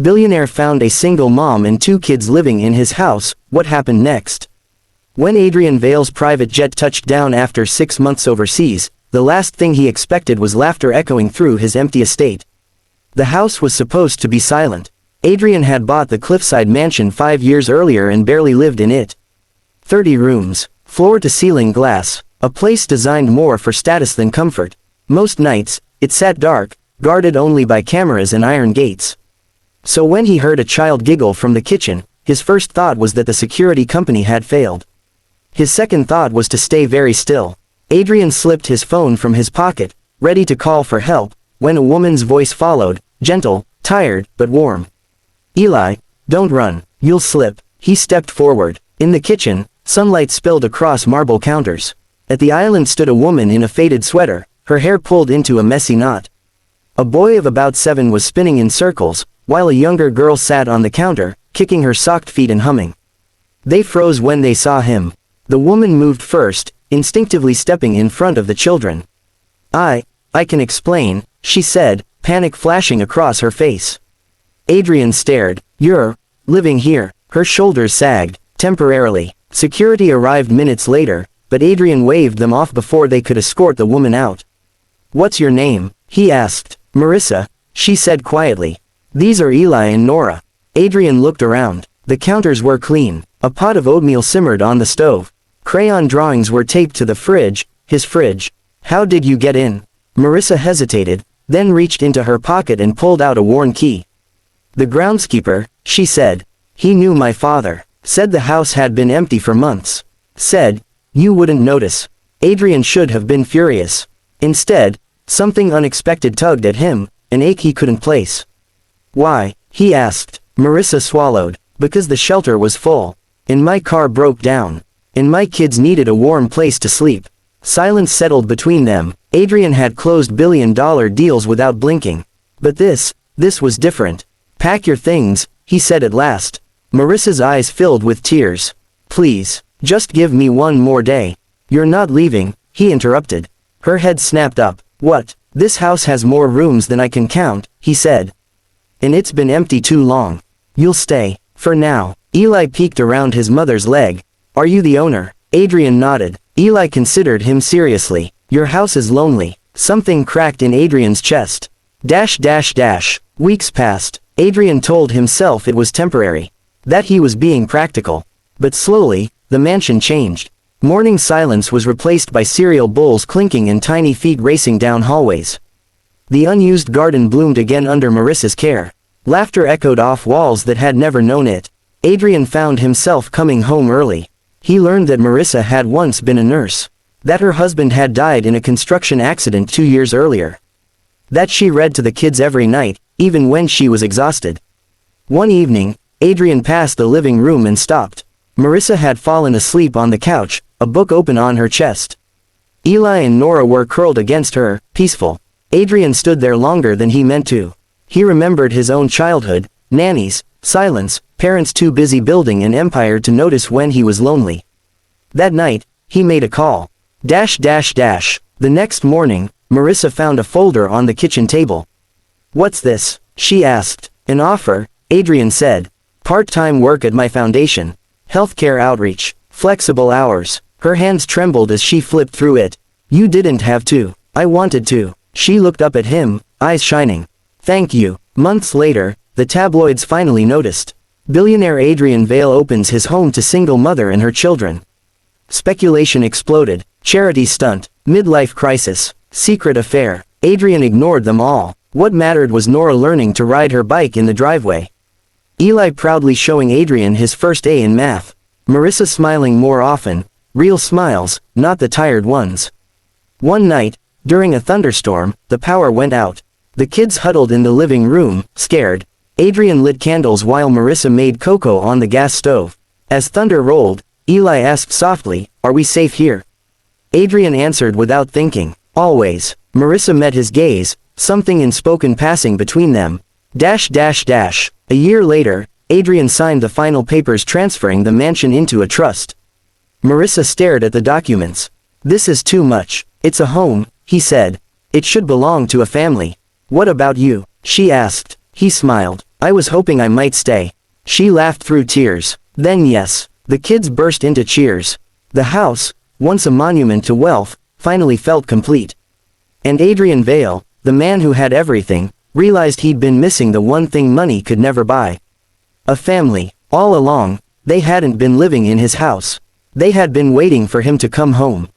Billionaire found a single mom and 2 kids living in his house. What happened next? When Adrian Vale's private jet touched down after 6 months overseas, the last thing he expected was laughter echoing through his empty estate. The house was supposed to be silent. Adrian had bought the cliffside mansion 5 years earlier and barely lived in it. 30 rooms, floor-to-ceiling glass, a place designed more for status than comfort. Most nights, it sat dark, guarded only by cameras and iron gates. So when he heard a child giggle from the kitchen, his first thought was that the security company had failed. His second thought was to stay very still. Adrian slipped his phone from his pocket, ready to call for help, when a woman's voice followed, gentle, tired, but warm. "Eli, don't run, you'll slip." He stepped forward. In the kitchen, sunlight spilled across marble counters. At the island stood a woman in a faded sweater, her hair pulled into a messy knot. A boy of about 7 was spinning in circles, while a younger girl sat on the counter, kicking her socked feet and humming. They froze when they saw him. The woman moved first, instinctively stepping in front of the children. I can explain," she said, panic flashing across her face. Adrian stared. "You're living here." Her shoulders sagged, temporarily. Security arrived minutes later, but Adrian waved them off before they could escort the woman out. "What's your name?" he asked. "Marissa," she said quietly. "These are Eli and Nora." Adrian looked around. The counters were clean. A pot of oatmeal simmered on the stove. Crayon drawings were taped to the fridge, his fridge. "How did you get in?" Marissa hesitated, then reached into her pocket and pulled out a worn key. "The groundskeeper," she said. "He knew my father. Said the house had been empty for months. Said, you wouldn't notice." Adrian should have been furious. Instead, something unexpected tugged at him, an ache he couldn't place. "Why?" he asked. Marissa swallowed. "Because the shelter was full. And my car broke down. And my kids needed a warm place to sleep." Silence settled between them. Adrian had closed billion-dollar deals without blinking. But this was different. "Pack your things," he said at last. Marissa's eyes filled with tears. "Please, just give me one more day." "You're not leaving," he interrupted. Her head snapped up. "What? This house has more rooms than I can count," he said. "And it's been empty too long. You'll stay, for now." Eli peeked around his mother's leg. "Are you the owner?" Adrian nodded. Eli considered him seriously. "Your house is lonely." Something cracked in Adrian's chest. Weeks passed. Adrian told himself it was temporary. That he was being practical. But slowly, the mansion changed. Morning silence was replaced by cereal bowls clinking and tiny feet racing down hallways. The unused garden bloomed again under Marissa's care. Laughter echoed off walls that had never known it. Adrian found himself coming home early. He learned that Marissa had once been a nurse. That her husband had died in a construction accident 2 years earlier. That she read to the kids every night, even when she was exhausted. One evening, Adrian passed the living room and stopped. Marissa had fallen asleep on the couch, a book open on her chest. Eli and Nora were curled against her, peaceful. Adrian stood there longer than he meant to. He remembered his own childhood, nannies, silence, parents too busy building an empire to notice when he was lonely. That night, he made a call. The next morning, Marissa found a folder on the kitchen table. "What's this?" she asked. "An offer," Adrian said. "Part-time work at my foundation. Healthcare outreach. Flexible hours." Her hands trembled as she flipped through it. "You didn't have to. I wanted to." She looked up at him, eyes shining. "Thank you." Months later, the tabloids finally noticed. Billionaire Adrian Vale opens his home to single mother and her children. Speculation exploded. Charity stunt. Midlife crisis. Secret affair. Adrian ignored them all. What mattered was Nora learning to ride her bike in the driveway. Eli proudly showing Adrian his first A in math. Marissa smiling more often. Real smiles, not the tired ones. One night, during a thunderstorm, the power went out. The kids huddled in the living room, scared. Adrian lit candles while Marissa made cocoa on the gas stove. As thunder rolled, Eli asked softly, "Are we safe here?" Adrian answered without thinking, "Always." Marissa met his gaze, something unspoken passing between them. A year later, Adrian signed the final papers transferring the mansion into a trust. Marissa stared at the documents. "This is too much. It's a home," he said. "It should belong to a family." "What about you?" she asked. He smiled. I was hoping I might stay. She laughed through tears. Then yes, the kids burst into cheers. The house, once a monument to wealth, finally felt complete. And Adrian Vale, the man who had everything, realized he'd been missing the one thing money could never buy. A family. All along, they hadn't been living in his house. They had been waiting for him to come home.